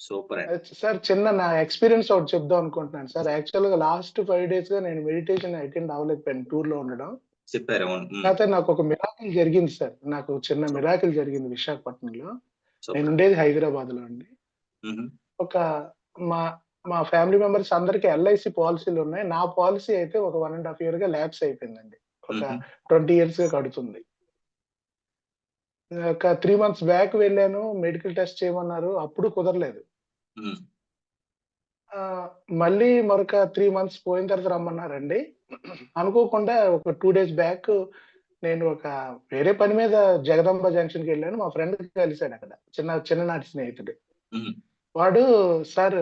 Super అండి. Sir చిన్న నా ఎక్స్‌పీరియన్స్ ఒకటి చెప్దాం అనుకుంటున్నాను సార్. యాక్చువల్‌గా లాస్ట్ 5 డేస్‌గా నేను మెడిటేషన్ అటెండ్ అవ్వలేకపోయాను టూర్‌లో ఉండడం. చెప్పారు. అవును. కాకపోతే నాకొక మిరాకిల్ జరిగింది సార్. నాకు చిన్న సూపర్. మిరాకిల్ జరిగింది విశాఖపట్నంలో. సూపర్. నేనుండేది హైదరాబాద్‌లో అండి. హుహు. ఒక మా మా ఫ్యామిలీ మెంబర్స్ అందరికి ఎల్ఐసీ పాలిసీలున్నాయి. నా పాలిసీ అయితే ఒక 1 ½ ఇయర్‌గా ల్యాప్స్ అయిపోయిందండి. ఒక హుహు. 20 ఇయర్స్‌గా కడుతుంది. ఒక 3 మంత్స్ బ్యాక్ వెళ్ళాను. మెడికల్ టెస్ట్ చేయమన్నారు. అప్పుడు కుదరలేదు. హ్మ్. మళ్ళీ మరొక 3 మంత్స్ పోయిన తర్వాత రమ్మన్నారండి. అనుకోకుండా ఒక 2 డేస్ బ్యాక్ నేను ఒక వేరే పని మీద జగదాంబ జంక్షన్‌కెళ్ళాను. మా ఫ్రెండ్ కలిసాడక్కడ. చిన్ననాటి స్నేహితుడు. హ్మ్. వాడు సార్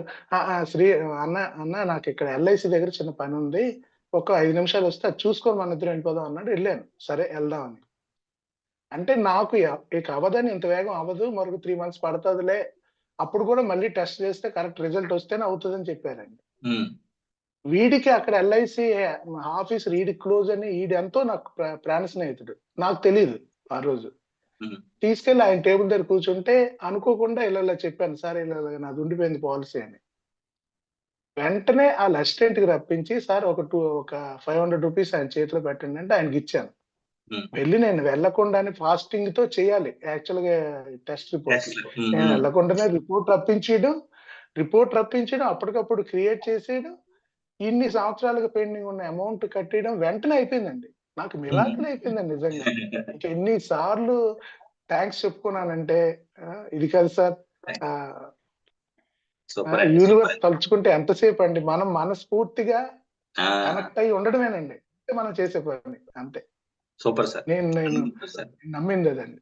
అన్న అన్న నాకిక్కడ ఎల్ఐసి దగ్గర చిన్న పనుంది. ఒక 5 నిమిషాలొస్తే అది చూసుకొని మనిద్దరం ఎళ్ళిపోదాం అన్నాడు. ఎళ్ళాను. సరే ఎళ్దాం అని. అంటే నాకు ఇక అవ్వదని ఇంత వేగం అవ్వదు. మరొక 3 మంత్స్ పడతదిలే. అప్పుడు కూడా మళ్ళీ టెస్ట్ చేస్తే కరెక్ట్ రిజల్ట్ వస్తేనే అవుతదని చెప్పారండి. హ్మ్. వీడికి అక్కడ ఎల్ఐసి ఆఫీస్ ఈడికి క్లోజ్ అని ఈడెంతో నాకు ప్రాణ స్నేహితుడు. నాకు తెలీదు ఆ రోజు. హ్మ్. తీసుకెళ్ళి ఆయన టేబుల్ దగ్గర కూర్చుంటే అనుకోకుండా ఇలా చెప్పాను. సార్ ఇలా నాది ఉండిపోయింది పాలిసీ అని. వెంటనే ఆళ్ళ అసిస్టెంట్‌కి రప్పించి సార్ ఒక రూ. 500 ఆయన చేతిలో పెట్టండి అంటే ఆయనకిచ్చాను. హ్మ్. నేను వెళ్ళకుండానే ఫాస్టింగ్‌తో చేయాలి. యాక్చువల్‌గా టెస్ట్ రిపోర్ట్‌లు. టెస్ట్‌లు. హ్మ్. నేను హ్మ్. వెళ్ళకుండానే రిపోర్ట్ రప్పించడం, అప్పటికప్పుడు క్రియేట్ చేసేయడం, ఇన్ని సంవత్సరాలుగా పెండింగ్ ఉన్న అమౌంట్ కట్టేయడం వెంటనే అయిపోయిందండి. నాకు హ్మ్. మిరాకిల్ అయిపోయిందండి నిజంగా. ఇంక ఎన్ని సార్లు థాంక్స్ చెప్పుకున్నానంటే ఇది కాదు సార్. ఆహ్, సూపర్ అండి. సూపర్ యూనివర్స్ అండి. తలుచుకుంటే ఎంతసేపండి. మనం మనస్ఫూర్తిగా ఆ! కనెక్ట్ అయ్యి ఉండడమేనండి. అంతే మనం చేసే పని. అంతే. Super sir. నేను 100%. నమ్మిందదండి.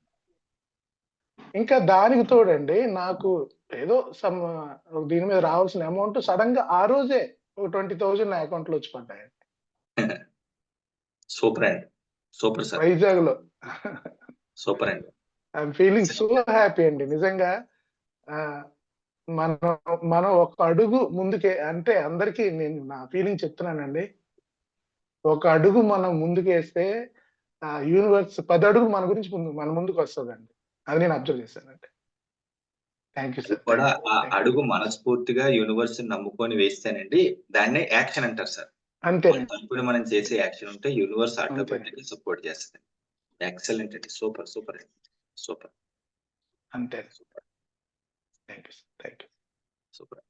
ఇంకా దానికి తోడండి నాకు ఏదో దీని మీద రావాల్సిన అమౌంట్ సడెన్‌గా ఆ రోజే ఒక 20,000 నా అకౌంట్‌లో వచ్చి పడ్డాయండి. సూపర్ అండి. Super sir. వైజాగ్‌లో. సూపర్ అండి. ఐయామ్ ఫీలింగ్ సో హ్యాపీ అండి. నిజంగా ఆహ్, మనం మనం ఒక అడుగు ముందుకే అంటే అందరికి నేను నా ఫీలింగ్ చెప్తున్నానండి. ఒక అడుగు మనం ముందుకేస్తే యూనివర్స్ 10 అడుగులు మన ముందుకొస్తదండి. అది నేను అబ్జర్వ్ చేశానండి. థాంక్ యూ అది సార్. కూడా థాంక్ యూ. ఆ థాంక్ యూ. అడుగు మనస్ఫూర్తిగా యూనివర్స్‌ని నమ్ముకొని వేస్తేనండి దాన్నే యాక్షన్ అంటారు సార్. మన అంతేనండి. తరపున మనం చేసే యాక్షన్ ఉంటే యూనివర్స్ అంతేనండి. ఆటోమేటిక్‌గా సపోర్ట్ చేస్తది. ఎక్సలెంట్ అండి. సూపర్. సూపర్ అండి. సూపర్. అంతేనండి. Super. Thank you sir. Thank you. Super.